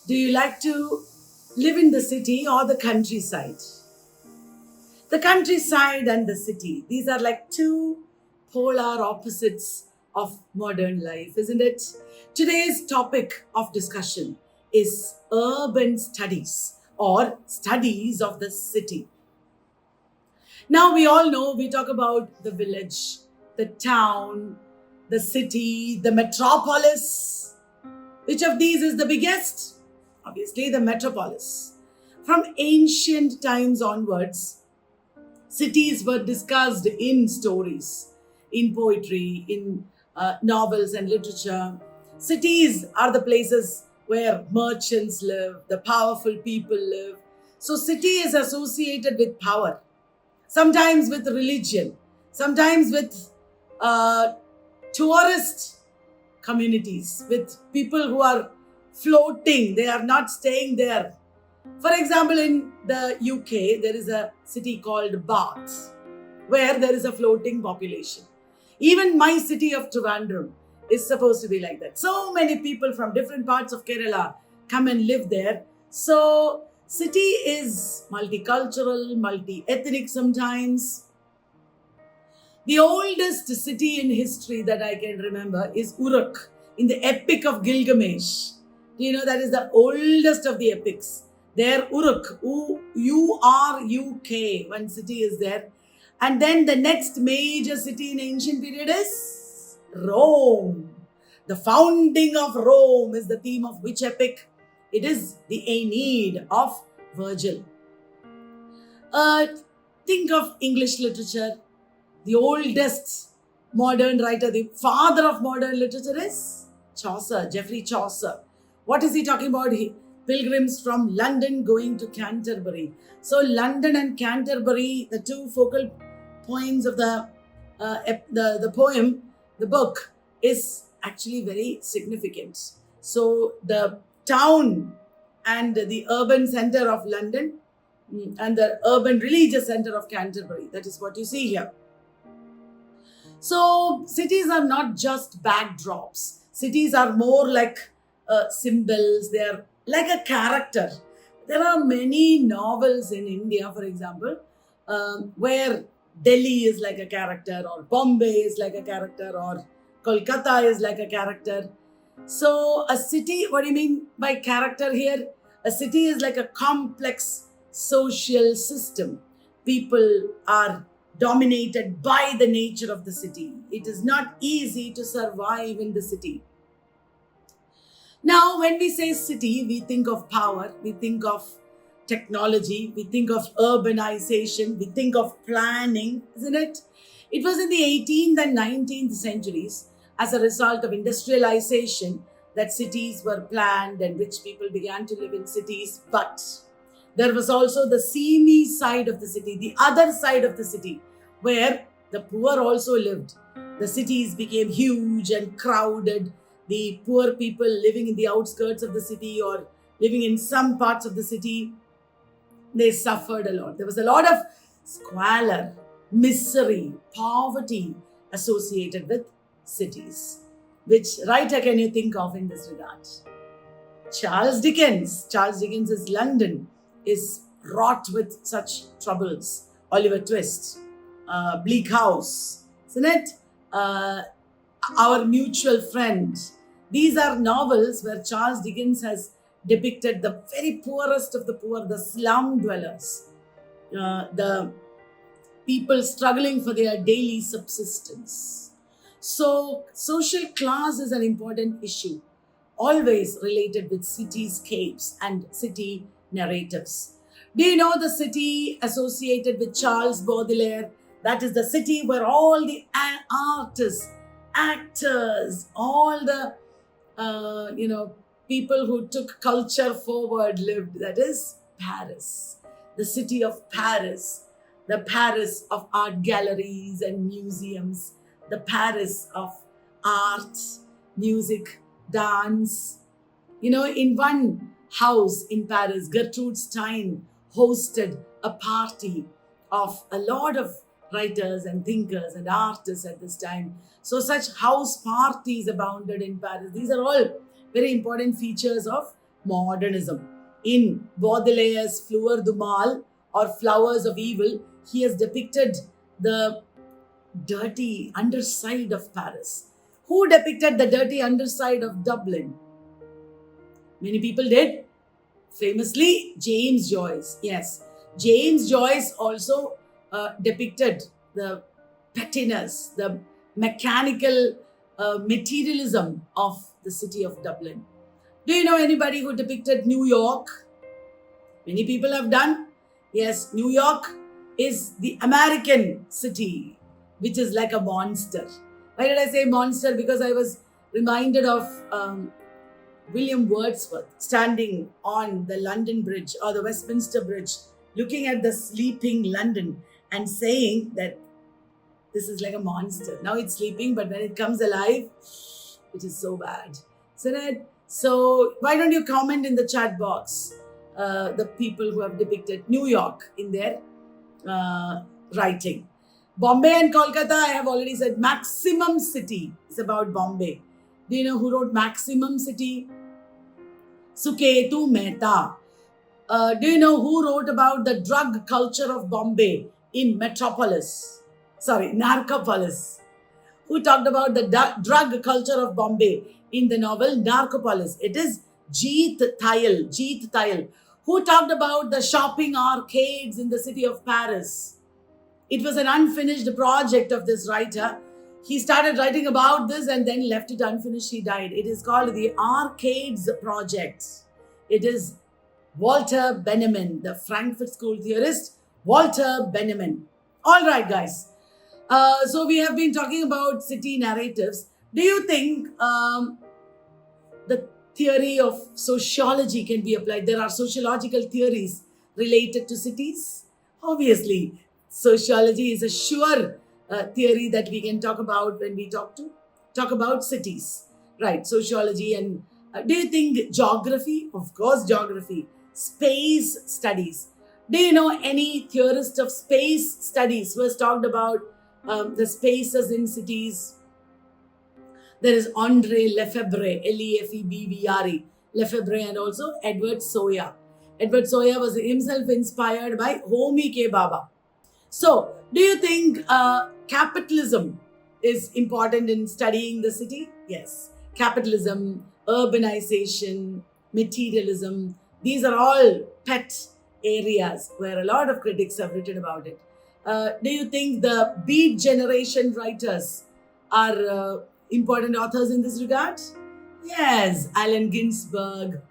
Do you like to live in the city or the countryside? The countryside and the city, these are like two polar opposites of modern life, isn't it? Today's topic of discussion is urban studies or studies of the city. Now, we all know we talk about the village, the town, the city, the metropolis. Which of these is the biggest? Obviously, the metropolis. From ancient times onwards, cities were discussed in stories, in poetry, in novels and literature. Cities are the places where merchants live, the powerful people live. So, city is associated with power, sometimes with religion, sometimes with uh, tourist communities, with people who are floating, they are not staying there. For example, in the UK, there is a city called Bath, where there is a floating population. Even my city of Trivandrum is supposed to be like that. So many people from different parts of Kerala come and live there. So, city is multicultural, multi ethnic sometimes. The oldest city in history that I can remember is Uruk in the Epic of Gilgamesh. Do you know that is the oldest of the epics? There, Uruk, Uruk, one city is there. And then the next major city in ancient period is Rome. The founding of Rome is the theme of which epic? It is the Aeneid of Virgil. Uh, think of English literature. The oldest modern writer, the father of modern literature is Chaucer, Geoffrey Chaucer. What is he talking about? Pilgrims from London going to Canterbury. So London and Canterbury, the two focal points of the poem, the book, is actually very significant. So the town and the urban center of London and the urban religious center of Canterbury. That is what you see here. So, cities are not just backdrops. Cities are more like symbols. They are like a character. There are many novels in India, for example, where Delhi is like a character, or Bombay is like a character, or Kolkata is like a character. So, a city, what do you mean by character here? A city is like a complex social system. People are dominated by the nature of the city. It is not easy to survive in the city. Now, when we say city, we think of power, we think of technology, we think of urbanization, we think of planning, isn't it? It was in the 18th and 19th centuries, as a result of industrialization, that cities were planned and rich people began to live in cities. But there was also the seamy side of the city, the other side of the city, where the poor also lived. The cities became huge and crowded. The poor people living in the outskirts of the city or living in some parts of the city, they suffered a lot. There was a lot of squalor, misery, poverty associated with cities. Which writer can you think of in this regard? Charles Dickens. Charles Dickens's London is wrought with such troubles. Oliver Twist, Bleak House, isn't it? Uh, Our Mutual Friend. These are novels where Charles Dickens has depicted the very poorest of the poor, the slum dwellers, the people struggling for their daily subsistence. So, social class is an important issue, always related with cityscapes and city narratives. Do you know the city associated with Charles Baudelaire? That is the city where all the artists, actors, all the people who took culture forward lived. That is Paris, the city of Paris, the Paris of art galleries and museums, the Paris of art, music, dance. In one house in Paris, Gertrude Stein hosted a party of a lot of writers and thinkers and artists at this time. So, such house parties abounded in Paris. These are all very important features of modernism. In Baudelaire's Fleur du Mal or Flowers of Evil, he has depicted the dirty underside of Paris. Who depicted the dirty underside of Dublin? Many people did. Famously, James Joyce. Yes, James Joyce also depicted the pettiness, the mechanical materialism of the city of Dublin. Do you know anybody who depicted New York? Many people have done. Yes, New York is the American city, which is like a monster. Why did I say monster? Because I was reminded of William Wordsworth standing on the London Bridge or the Westminster Bridge, looking at the sleeping London and saying that this is like a monster. Now it's sleeping, but when it comes alive, it is so bad. Isn't it? So why don't you comment in the chat box the people who have depicted New York in their writing. Bombay and Kolkata, I have already said. Maximum City is about Bombay. Do you know who wrote Maximum City? Suketu Mehta. Do you know who wrote about the drug culture of Bombay in Narcopolis? Who talked about the drug culture of Bombay in the novel Narcopolis? It is Jeet Thayil. Who talked about the shopping arcades in the city of Paris? It was an unfinished project of this writer. He started writing about this and then left it unfinished. He died. It is called the Arcades Project. It is Walter Benjamin, the Frankfurt School theorist, Walter Benjamin. All right, guys. So we have been talking about city narratives. Do you think the theory of sociology can be applied? There are sociological theories related to cities. Obviously, sociology is a sure theory that we can talk about when we talk about cities, right? Sociology. And do you think geography? Of course, geography. Space studies. Do you know any theorist of space studies who has talked about the spaces in cities? There is André Lefebvre, Lefebvre, Lefebvre, and also Edward Soya. Edward Soya was himself inspired by Homi K. Bhabha. So, do you think capitalism is important in studying the city? Yes. Capitalism, urbanization, materialism, these are all pet areas where a lot of critics have written about it. Do you think the Beat Generation writers are important authors in this regard? Yes, Allen Ginsberg.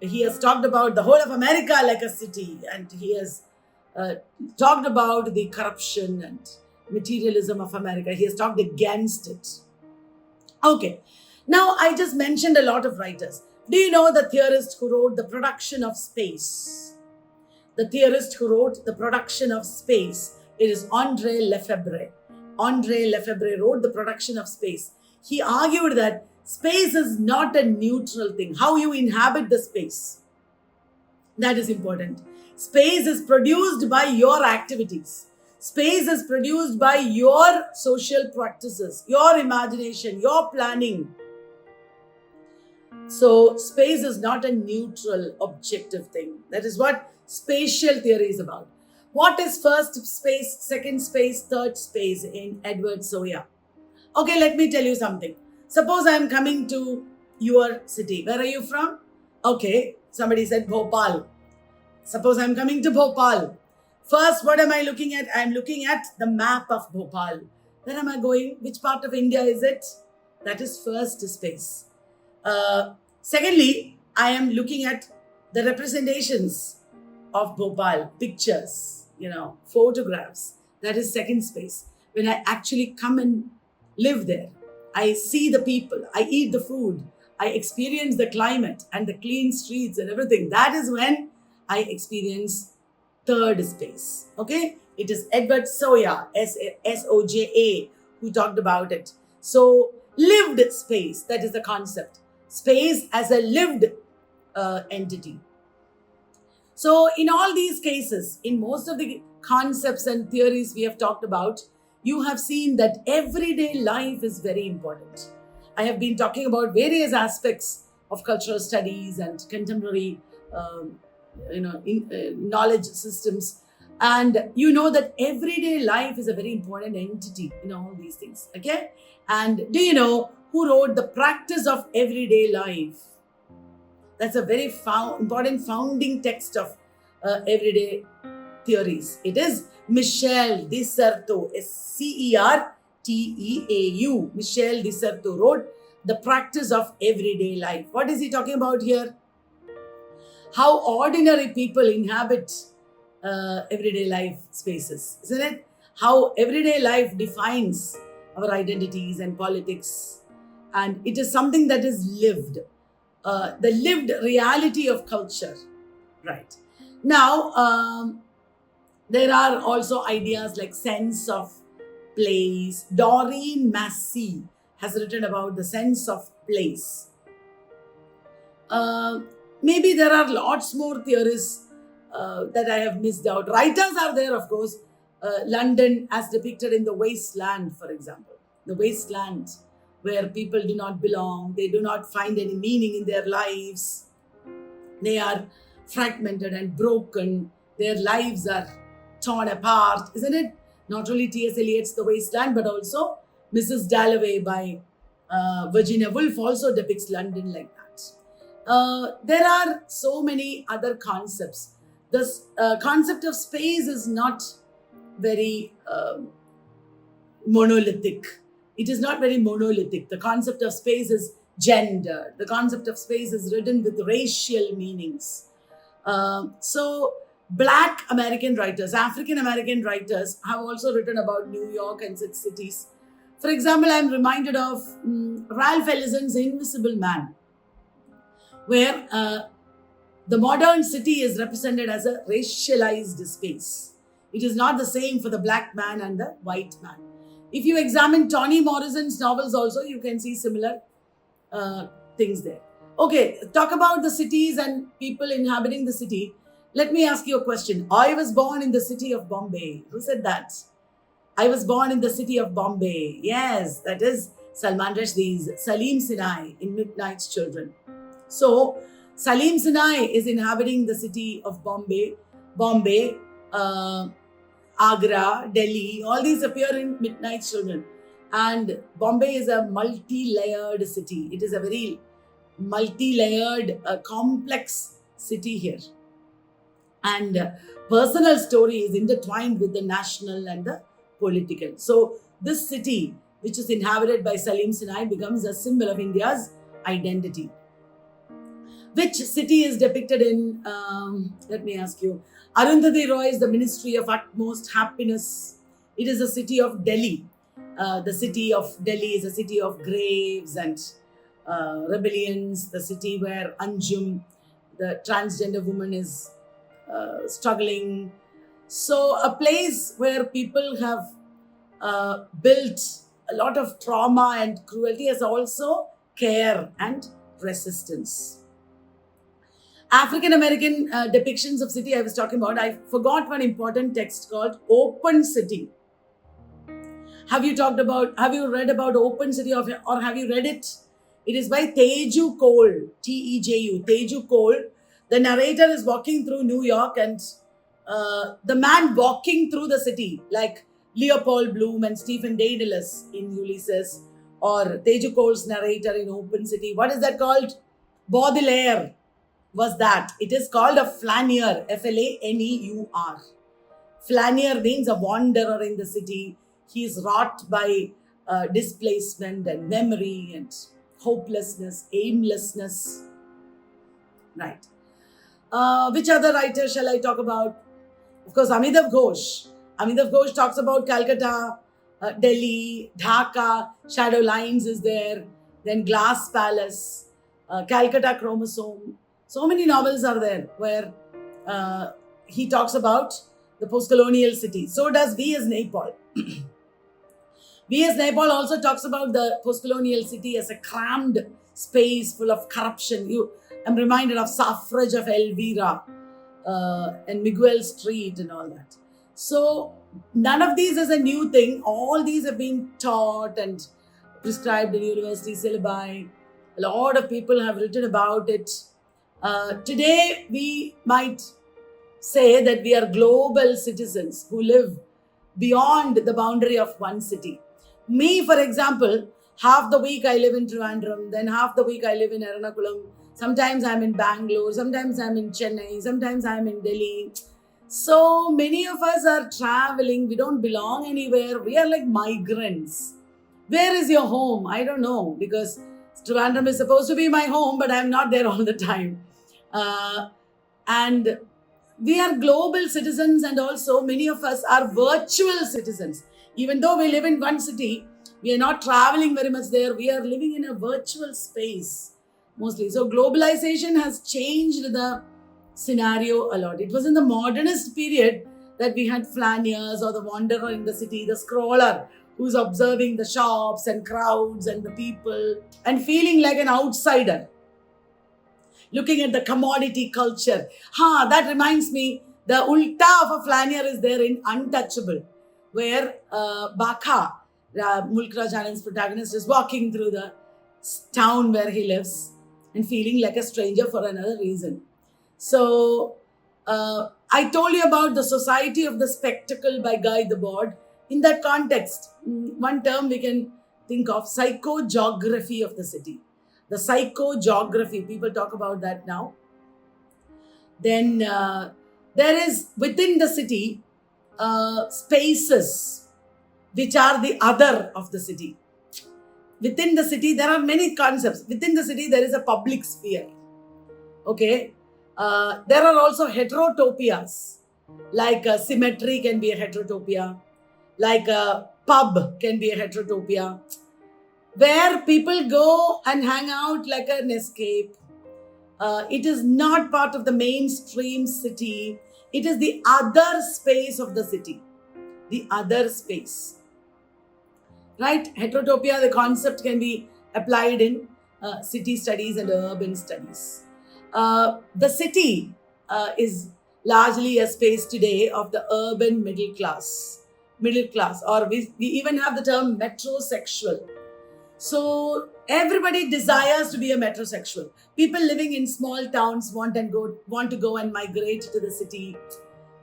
He has talked about the whole of America like a city, and he has talked about the corruption and materialism of America. He has talked against it. Okay, now I just mentioned a lot of writers. Do you know the theorist who wrote The Production of Space? The theorist who wrote The Production of Space, it is André Lefebvre. André Lefebvre wrote The Production of Space. He argued that space is not a neutral thing. How you inhabit the space, that is important. Space is produced by your activities. Space is produced by your social practices, your imagination, your planning. So space is not a neutral, objective thing. That is what spatial theory is about. What is first space, second space, third space in Edward Soya? Okay, let me tell you something. Suppose I am coming to your city. Where are you from? Okay, somebody said Bhopal. Suppose I am coming to Bhopal. First, what am I looking at? I am looking at the map of Bhopal. Where am I going? Which part of India is it? That is first space. Secondly, I am looking at the representations of Bhopal, pictures, photographs. That is second space. When I actually come and live there, I see the people, I eat the food, I experience the climate and the clean streets and everything. That is when I experience third space. Okay? It is Edward Soya, S-O-J-A, who talked about it. So, lived space, that is the concept. Space as a lived entity. So, in all these cases, in most of the concepts and theories we have talked about, you have seen that everyday life is very important. I have been talking about various aspects of cultural studies and contemporary, um, knowledge systems. And you know that everyday life is a very important entity in all these things. Okay, and do you know who wrote The Practice of Everyday Life? That's a very important founding text of everyday theories. It is Michel de Certeau, Certeau. Michel de Certeau wrote The Practice of Everyday Life. What is he talking about here? How ordinary people inhabit everyday life spaces, isn't it? How everyday life defines our identities and politics, and it is something that is lived, the lived reality of culture. Right. Now, there are also ideas like sense of place. Doreen Massey has written about the sense of place. Uh, Maybe there are lots more theories that I have missed out. Writers are there, of course. London, as depicted in The Wasteland, for example. The Wasteland, where people do not belong, they do not find any meaning in their lives. They are fragmented and broken. Their lives are torn apart, isn't it? Not only T.S. Eliot's The Wasteland, but also Mrs. Dalloway by Virginia Woolf also depicts London like that. There are so many other concepts. This concept of space is not very monolithic. It is not very monolithic. The concept of space is gendered. The concept of space is written with racial meanings. So, Black American writers, African American writers have also written about New York and its cities. For example, I'm reminded of Ralph Ellison's Invisible Man, where the modern city is represented as a racialized space. It is not the same for the black man and the white man. If you examine Toni Morrison's novels also, you can see similar things there. Okay, talk about the cities and people inhabiting the city. Let me ask you a question. I was born in the city of Bombay. Who said that? I was born in the city of Bombay. Yes, that is Salman Rushdie's Salim Sinai in Midnight's Children. So, Salim Sinai is inhabiting the city of Bombay, Agra, Delhi. All these appear in Midnight's Children. And Bombay is a multi-layered city. It is a very multi-layered, complex city here. And personal story is intertwined with the national and the political. So this city, which is inhabited by Salim Sinai, becomes a symbol of India's identity. Which city is depicted in, let me ask you, Arundhati Roy's The Ministry of Utmost Happiness. It is a city of Delhi. The city of Delhi is a city of graves and rebellions, the city where Anjum, the transgender woman, is struggling. So a place where people have built a lot of trauma and cruelty, as also care and resistance. African American depictions of city I was talking about, I forgot one important text called Open City. Have you read about Open City or have you read it? It is by Teju Cole, Teju, Teju Cole. The narrator is walking through New York and the man walking through the city, like Leopold Bloom and Stephen Dedalus in Ulysses, or Teju Cole's narrator in Open City. What is that called? Baudelaire was that. It is called a flaneur, F-L-A-N-E-U-R. Flaneur means a wanderer in the city. He is wrought by displacement and memory and hopelessness, aimlessness. Right. Which other writer shall I talk about? Of course, Amitav Ghosh. Amitav Ghosh talks about Calcutta, Delhi, Dhaka, Shadow Lines is there, then Glass Palace, Calcutta Chromosome. So many novels are there where he talks about the post-colonial city. So does V.S. Naipaul. V.S. Naipaul also talks about the post-colonial city as a crammed space full of corruption. I'm reminded of Suffrage of Elvira and Miguel Street and all that. So none of these is a new thing. All these have been taught and prescribed in university syllabi. A lot of people have written about it. Today, we might say that we are global citizens who live beyond the boundary of one city. Me, for example, half the week I live in Trivandrum, then half the week I live in Ernakulam. Sometimes I'm in Bangalore, sometimes I'm in Chennai, sometimes I'm in Delhi. So many of us are traveling. We don't belong anywhere. We are like migrants. Where is your home? I don't know, because Trivandrum is supposed to be my home, but I'm not there all the time. And we are global citizens, and also many of us are virtual citizens. Even though we live in one city, we are not traveling very much there. We are living in a virtual space mostly. So globalization has changed the scenario a lot. It was in the modernist period that we had flaneurs, or the wanderer in the city, the scroller who's observing the shops and crowds and the people and feeling like an outsider, looking at the commodity culture. That reminds me, the ulta of a flaneur is there in Untouchable, where Bakha, Mulk Raj Anand's protagonist, is walking through the town where he lives and feeling like a stranger for another reason. So, I told you about the Society of the Spectacle by Guy Debord. In that context, one term we can think of: psychogeography of the city. The psychogeography, people talk about that now. Then there is within the city spaces which are the other of the city. Within the city, there are many concepts. Within the city, there is a public sphere. Okay. There are also heterotopias, like a cemetery can be a heterotopia, like a pub can be a heterotopia, where people go and hang out like an escape. It is not part of the mainstream city. It is the other space of the city. The other space. Right? Heterotopia, the concept can be applied in city studies and urban studies. The city is largely a space today of the urban middle class, or we even have the term metrosexual. So everybody desires to be a metrosexual. People living in small towns want to go and migrate to the city.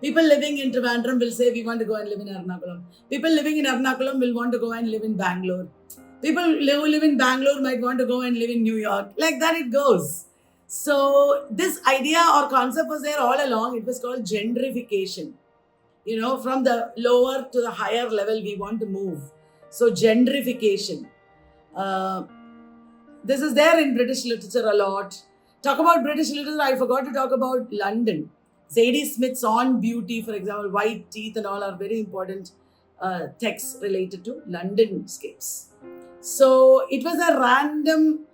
People living in Trivandrum will say, we want to go and live in Ernakulam. People living in Ernakulam will want to go and live in Bangalore. People who live in Bangalore might want to go and live in New York. Like that it goes. So this idea or concept was there all along. It was called gentrification. From the lower to the higher level, we want to move. So gentrification. This is there in British literature a lot. Talk about British literature, I forgot to talk about London. Zadie Smith's On Beauty, for example, White Teeth and all are very important texts related to Londonscapes. So it was a random,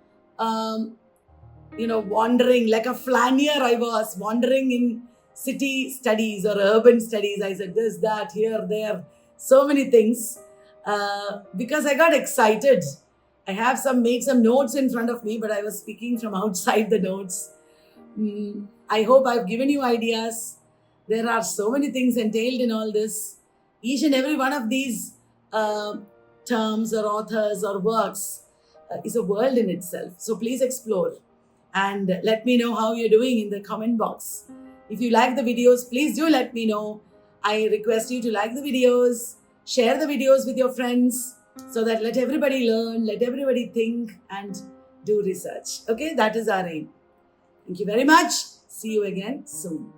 wandering, like a flaneur. I was wandering in city studies or urban studies. I said this, that, here, there, so many things, because I got excited. I have made some notes in front of me, but I was speaking from outside the notes. I hope I've given you ideas. There are so many things entailed in all this. Each and every one of these terms or authors or works is a world in itself. So please explore and let me know how you're doing in the comment box. If you like the videos, please do let me know. I request you to like the videos, share the videos with your friends, so that let everybody learn, let everybody think and do research. Okay, that is our aim. Thank you very much. See you again soon.